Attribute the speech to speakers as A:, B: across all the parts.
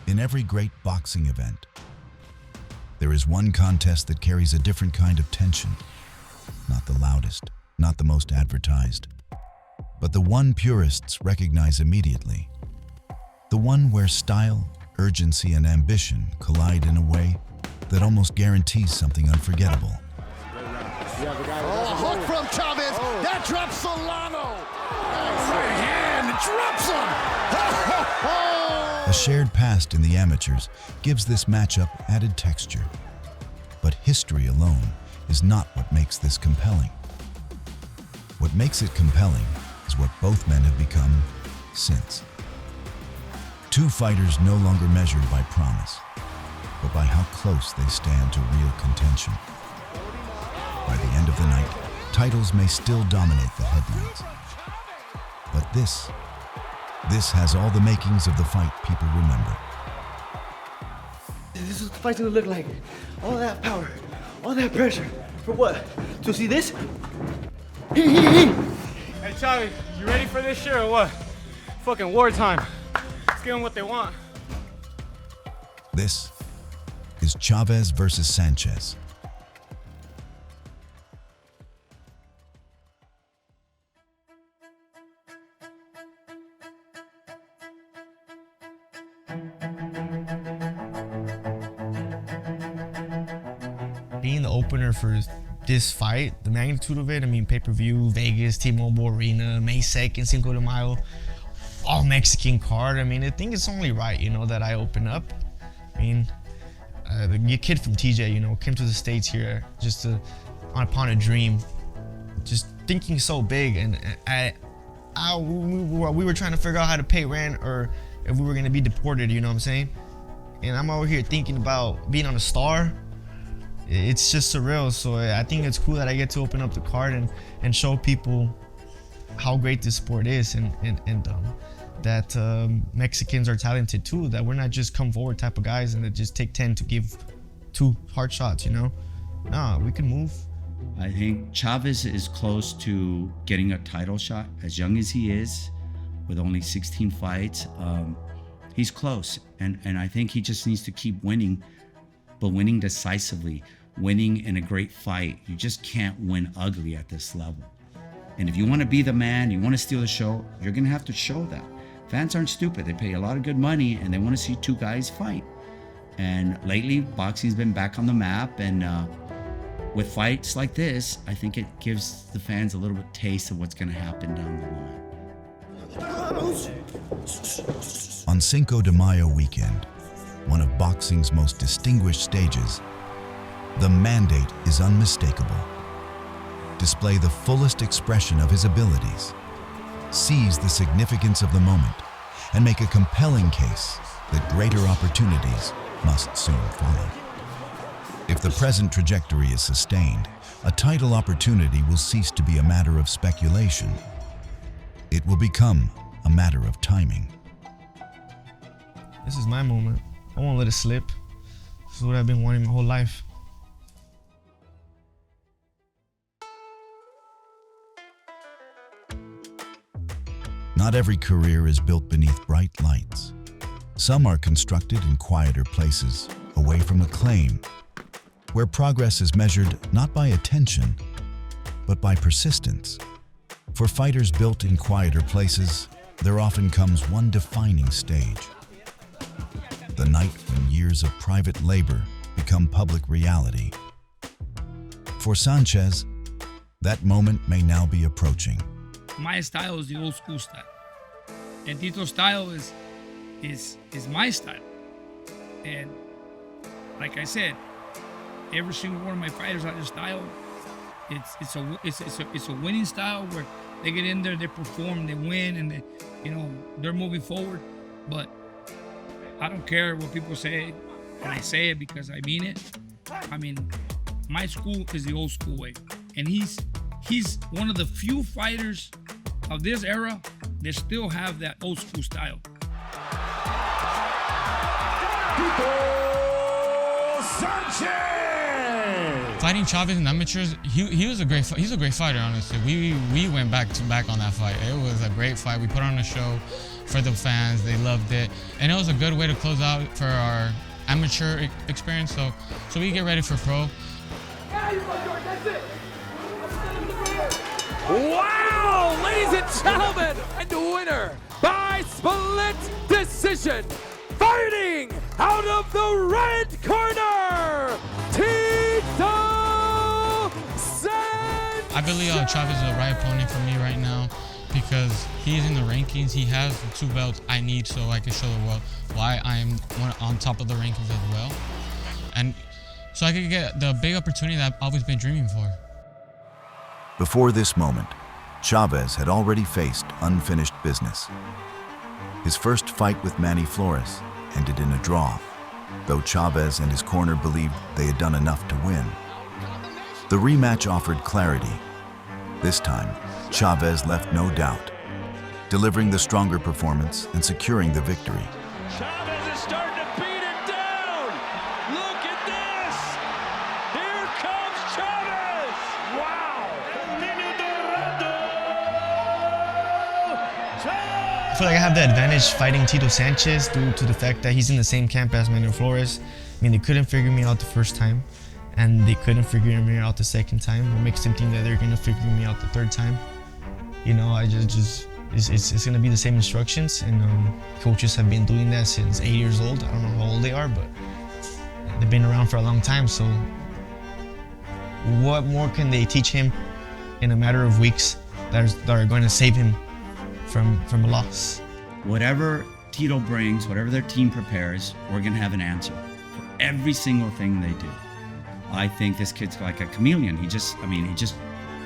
A: In every great boxing event, there is one contest that carries a different kind of tension. Not the loudest, not the most advertised, but the one purists recognize immediately. The one where style, urgency, and ambition collide in a way that almost guarantees something unforgettable.
B: Oh, a hook from Chavez. That drops Solano. Right hand drops him.
A: A shared past in the amateurs gives this matchup added texture. But history alone is not what makes this compelling. What makes it compelling is what both men have become since. Two fighters no longer measured by promise, but by how close they stand to real contention. By the end of the night, titles may still dominate the headlines. But this has all the makings of the fight people remember.
C: This is what the fight's gonna look like. All that power, all that pressure. For what? To see this?
D: Hey, Chavi, you ready for this shit or what? Fucking wartime. Let's give them what they want.
A: This is Chavez versus Sanchez.
E: Being the opener for this fight, the magnitude of it, I mean, pay-per-view, Vegas, T-Mobile Arena, May 2nd, Cinco de Mayo, all Mexican card. I mean, I think it's only right, you know, that I open up. I mean, the kid from TJ, you know, came to the States here just upon a dream, just thinking so big, and we were trying to figure out how to pay rent or if we were gonna be deported, you know what I'm saying? And I'm over here thinking about being on a star. It's just surreal. So I think it's cool that I get to open up the card and show people how great this sport is, and that Mexicans are talented too, that we're not just come forward type of guys and that just take 10 to give 2 hard shots, you know? Nah, we can move.
F: I think Chavez is close to getting a title shot. As young as he is, with only 16 fights, he's close. And I think he just needs to keep winning, but winning decisively, winning in a great fight. You just can't win ugly at this level. And if you want to be the man, you want to steal the show, you're going to have to show that. Fans aren't stupid. They pay a lot of good money and they want to see 2 guys fight. And lately, boxing's been back on the map, and with fights like this, I think it gives the fans a little bit taste of what's going to happen down the line.
A: On Cinco de Mayo weekend, one of boxing's most distinguished stages, the mandate is unmistakable. Display the fullest expression of his abilities, seize the significance of the moment, and make a compelling case that greater opportunities must soon follow. If the present trajectory is sustained, a title opportunity will cease to be a matter of speculation. It will become a matter of timing.
E: This is my moment. I won't let it slip. This is what I've been wanting my whole life.
A: Not every career is built beneath bright lights. Some are constructed in quieter places, away from acclaim, where progress is measured not by attention, but by persistence. For fighters built in quieter places, there often comes one defining stage. The night when years of private labor become public reality. For Sanchez, that moment may now be approaching.
G: My style is the old school style, and Tito's style is my style. And like I said, every single one of my fighters have their style. It's a winning style where they get in there, they perform, they win, and they're moving forward. But I don't care what people say, and I say it because I mean it. I mean, my school is the old school way, and he's one of the few fighters of this era that still have that old school style.
B: Tito Sanchez.
H: Fighting Chavez in amateurs, he's a great fighter, honestly. We went back to back on that fight. It was a great fight. We put on a show for the fans. They loved it, and it was a good way to close out for our amateur experience. So we get ready for pro.
I: Wow, ladies and gentlemen, and the winner by split decision, fighting out of the red corner, Tito Sanchez.
H: I believe Chavez is the right opponent for me right now because he's in the rankings. He has the 2 belts I need so I can show the world why I am on top of the rankings as well. And so I could get the big opportunity that I've always been dreaming for.
A: Before this moment, Chavez had already faced unfinished business. His first fight with Manny Flores ended in a draw, though Chavez and his corner believed they had done enough to win. The rematch offered clarity. This time, Chavez left no doubt, delivering the stronger performance and securing the victory.
I: Chavez is starting to beat it down. Look at this. Here comes Chavez. Wow.
E: I feel like I have the advantage fighting Tito Sanchez due to the fact that he's in the same camp as Manny Flores. I mean, they couldn't figure me out the first time, and they couldn't figure me out the second time. What makes them think that they're gonna figure me out the third time? You know, it's gonna be the same instructions, and coaches have been doing that since 8 years old. I don't know how old they are, but they've been around for a long time. So, what more can they teach him in a matter of weeks that are going to save him from a loss?
F: Whatever Tito brings, whatever their team prepares, we're gonna have an answer for every single thing they do. I think this kid's like a chameleon. He just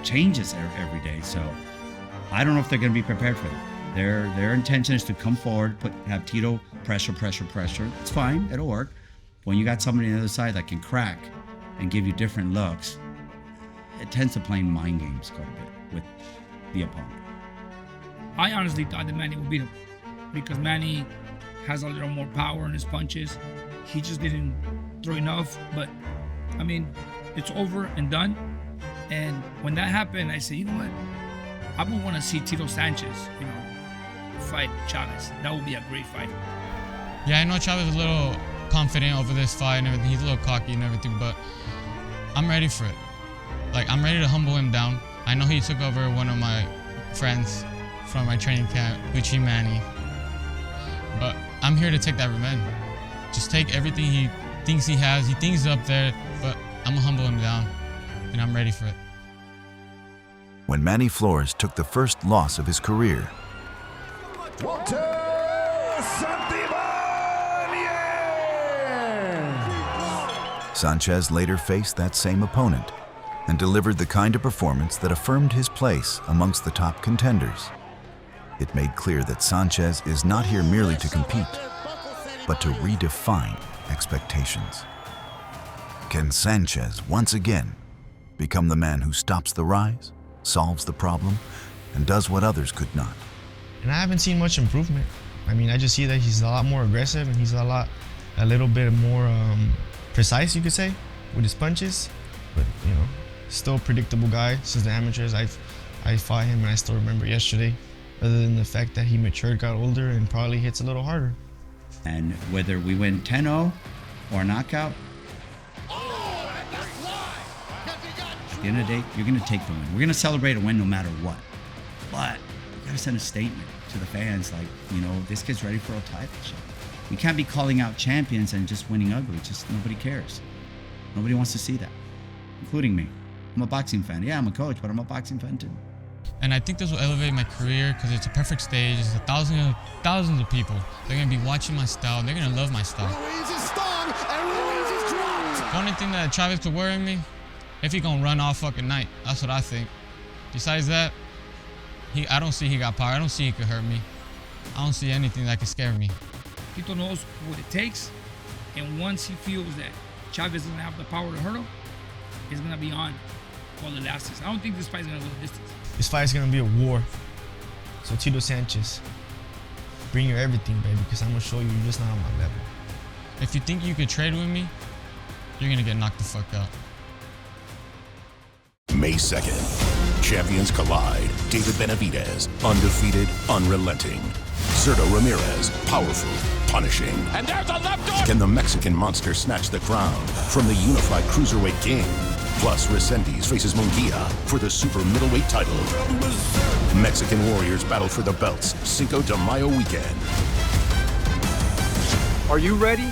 F: changes every day. So I don't know if they're gonna be prepared for it. Their intention is to come forward, have Tito pressure. It's fine, it'll work. When you got somebody on the other side that can crack and give you different looks, it tends to play mind games quite a bit with the opponent.
G: I honestly thought that Manny would beat him because Manny has a little more power in his punches. He just didn't throw enough, but I mean, it's over and done. And when that happened, I said, you know what? I would want to see Tito Sanchez, fight Chavez. That would be a great fight.
H: Yeah, I know Chavez is a little confident over this fight and everything. He's a little cocky and everything, but I'm ready for it. Like, I'm ready to humble him down. I know he took over one of my friends from my training camp, Richie Manny. But I'm here to take that revenge. Just take everything he thinks he has. He thinks up there, but I'm gonna humble him down, and I'm ready for it.
A: When Manny Flores took the first loss of his career, Sanchez later faced that same opponent and delivered the kind of performance that affirmed his place amongst the top contenders. It made clear that Sanchez is not here merely to compete, but to redefine expectations. Can Sanchez once again become the man who stops the rise, solves the problem, and does what others could not?
E: And I haven't seen much improvement. I mean, I just see that he's a lot more aggressive and he's a little bit more precise, you could say, with his punches. But, still a predictable guy since the amateurs. I fought him and I still remember yesterday, other than the fact that he matured, got older, and probably hits a little harder.
F: And whether we win 10-0 or knockout, at the end of the day, you're going to take the win. We're going to celebrate a win no matter what. But you got to send a statement to the fans like, this kid's ready for a title shot. We can't be calling out champions and just winning ugly. Just nobody cares. Nobody wants to see that, including me. I'm a boxing fan. Yeah, I'm a coach, but I'm a boxing fan too.
H: And I think this will elevate my career because it's a perfect stage. It's thousands of people. They're going to be watching my style. They're going to love my style.
B: Ruiz is stung, and Ruiz is dropped.
H: The only thing that Chavez could worry me, if he going to run all fucking night. That's what I think. Besides that, I don't see he got power. I don't see he could hurt me. I don't see anything that could scare me.
G: Tito knows what it takes, and once he feels that Chavez doesn't have the power to hurt him, he's going to be on while it lasts. I don't think this fight's going to go the distance.
E: This fight is going to be a war. So Tito Sanchez, bring your everything, baby, because I'm going to show you you're just not on my level.
H: If you think you could trade with me, you're going to get knocked the fuck out.
J: May 2nd, champions collide. David Benavidez, undefeated, unrelenting. Zurdo Ramirez, powerful, punishing.
I: And there's a left hook.
J: Can the Mexican monster snatch the crown from the unified Cruiserweight king? Plus, Resendiz faces Munguia for the super middleweight title. Mexican warriors battle for the belts Cinco de Mayo weekend.
K: Are you ready?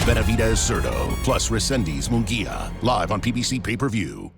J: Benavidez Zurdo plus Resendiz Munguia, live on PBC pay-per-view.